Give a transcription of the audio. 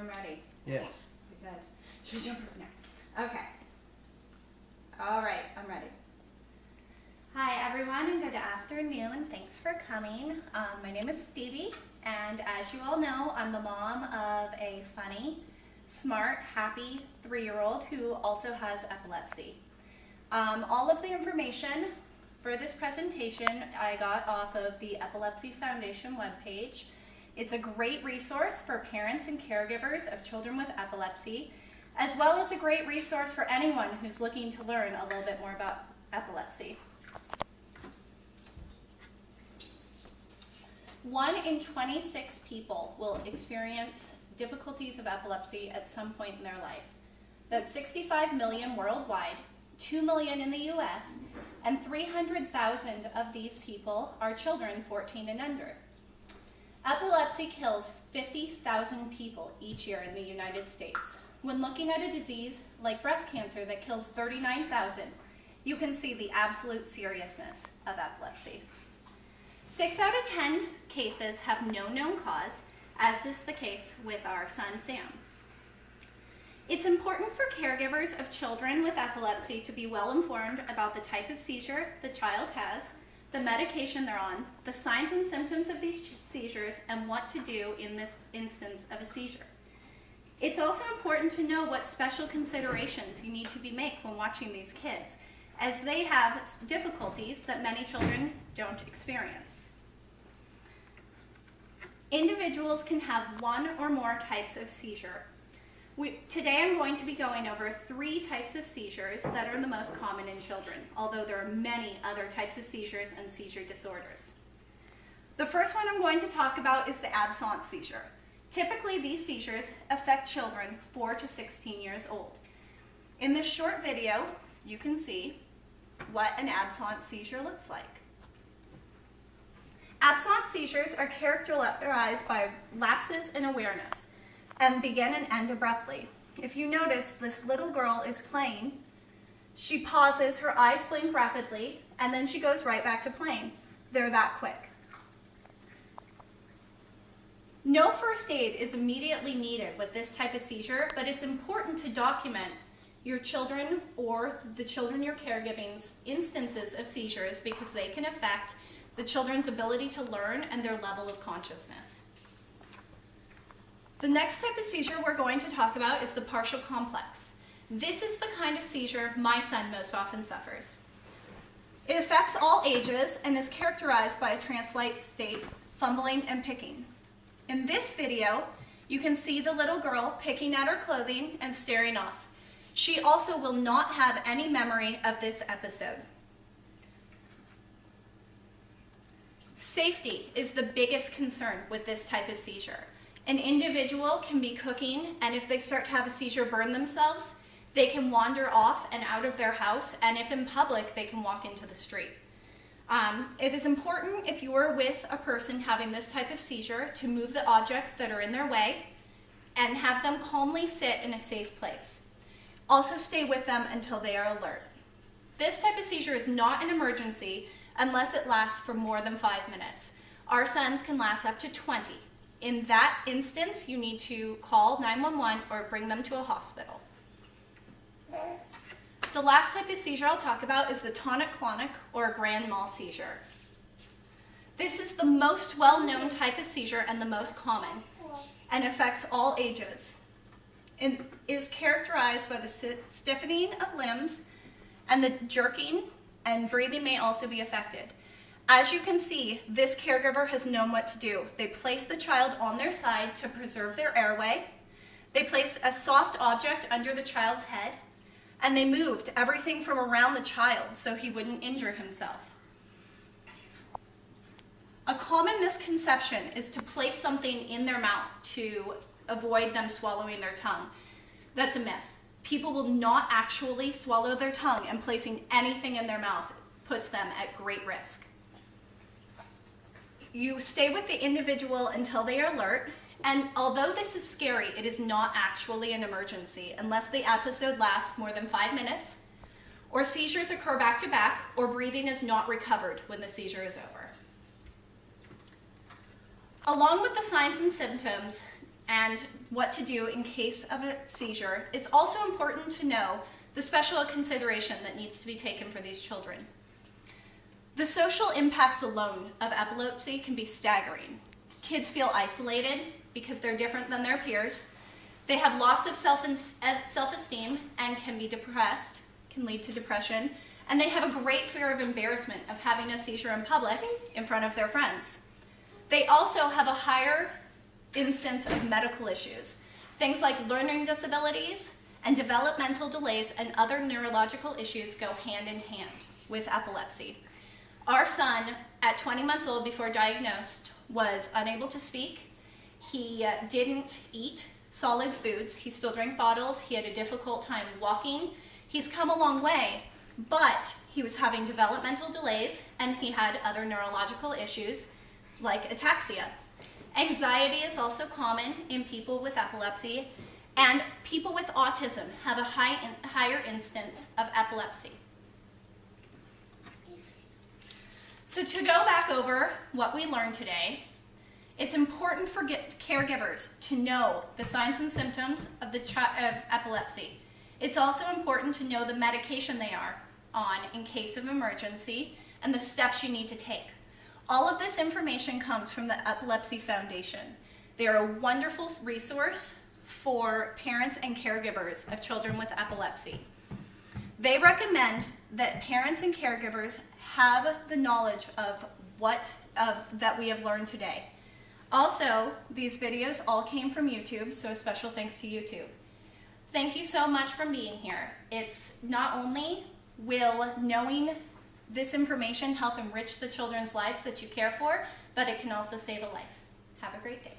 I'm ready. Yes. Good. Should we jump over now? Okay. All right, I'm ready. Hi everyone and good afternoon. Thanks for coming. My name is Stevie, and as you all know, I'm the mom of a funny, smart, happy 3-year-old who also has epilepsy. All of the information for this presentation I got off of the Epilepsy Foundation webpage. It's a great resource for parents and caregivers of children with epilepsy, as well as a great resource for anyone who's looking to learn a little bit more about epilepsy. 1 in 26 people will experience difficulties of epilepsy at some point in their life. That's 65 million worldwide, 2 million in the US, and 300,000 of these people are children 14 and under. Epilepsy kills 50,000 people each year in the United States. When looking at a disease like breast cancer that kills 39,000, you can see the absolute seriousness of epilepsy. 6 out of 10 cases have no known cause, as is the case with our son Sam. It's important for caregivers of children with epilepsy to be well informed about the type of seizure the child has, the medication they're on, the signs and symptoms of these seizures, and what to do in this instance of a seizure. It's also important to know what special considerations you need to be made when watching these kids, as they have difficulties that many children don't experience. Individuals can have 1 or more types of seizure. Today I'm going to be going over 3 types of seizures that are the most common in children, although there are many other types of seizures and seizure disorders. The first one I'm going to talk about is the absence seizure. Typically, these seizures affect children 4 to 16 years old. In this short video, you can see what an absence seizure looks like. Absence seizures are characterized by lapses in awareness and begin and end abruptly. If you notice, this little girl is playing. She pauses, her eyes blink rapidly, and then she goes right back to playing. They're that quick. No first aid is immediately needed with this type of seizure, but it's important to document your children or the children you're caregiving's instances of seizures, because they can affect the children's ability to learn and their level of consciousness. The next type of seizure we're going to talk about is the partial complex. This is the kind of seizure my son most often suffers. It affects all ages and is characterized by a trance-like state, fumbling and picking. In this video, you can see the little girl picking at her clothing and staring off. She also will not have any memory of this episode. Safety is the biggest concern with this type of seizure. An individual can be cooking, and if they start to have a seizure, burn themselves, they can wander off and out of their house, and if in public, they can walk into the street. It is important, if you are with a person having this type of seizure, to move the objects that are in their way and have them calmly sit in a safe place. Also stay with them until they are alert. This type of seizure is not an emergency unless it lasts for more than 5 minutes. Our sons can last up to 20. In that instance, you need to call 911 or bring them to a hospital. The last type of seizure I'll talk about is the tonic-clonic or grand mal seizure. This is the most well-known type of seizure and the most common, and affects all ages. It is characterized by the stiffening of limbs and the jerking, and breathing may also be affected. As you can see, this caregiver has known what to do. They place the child on their side to preserve their airway. They place a soft object under the child's head, and they moved everything from around the child so he wouldn't injure himself. A common misconception is to place something in their mouth to avoid them swallowing their tongue. That's a myth. People will not actually swallow their tongue, and placing anything in their mouth puts them at great risk. You stay with the individual until they are alert, and although this is scary, it is not actually an emergency unless the episode lasts more than 5 minutes, or seizures occur back to back, or breathing is not recovered when the seizure is over. Along with the signs and symptoms, and what to do in case of a seizure, it's also important to know the special consideration that needs to be taken for these children. The social impacts alone of epilepsy can be staggering. Kids feel isolated because they're different than their peers. They have loss of self-esteem and can be depressed, can lead to depression, and they have a great fear of embarrassment of having a seizure in public in front of their friends. They also have a higher instance of medical issues, things like learning disabilities and developmental delays and other neurological issues go hand in hand with epilepsy. Our son, at 20 months old before diagnosed, was unable to speak. He didn't eat solid foods. He still drank bottles. He had a difficult time walking. He's come a long way, but he was having developmental delays and he had other neurological issues like ataxia. Anxiety is also common in people with epilepsy, and people with autism have a higher instance of epilepsy. So to go back over what we learned today, it's important for caregivers to know the signs and symptoms of epilepsy. It's also important to know the medication they are on in case of emergency and the steps you need to take. All of this information comes from the Epilepsy Foundation. They are a wonderful resource for parents and caregivers of children with epilepsy. They recommend that parents and caregivers have the knowledge of that we have learned today. Also, these videos all came from YouTube, so a special thanks to YouTube. Thank you so much for being here. It's not only will knowing this information help enrich the children's lives that you care for, but it can also save a life. Have a great day.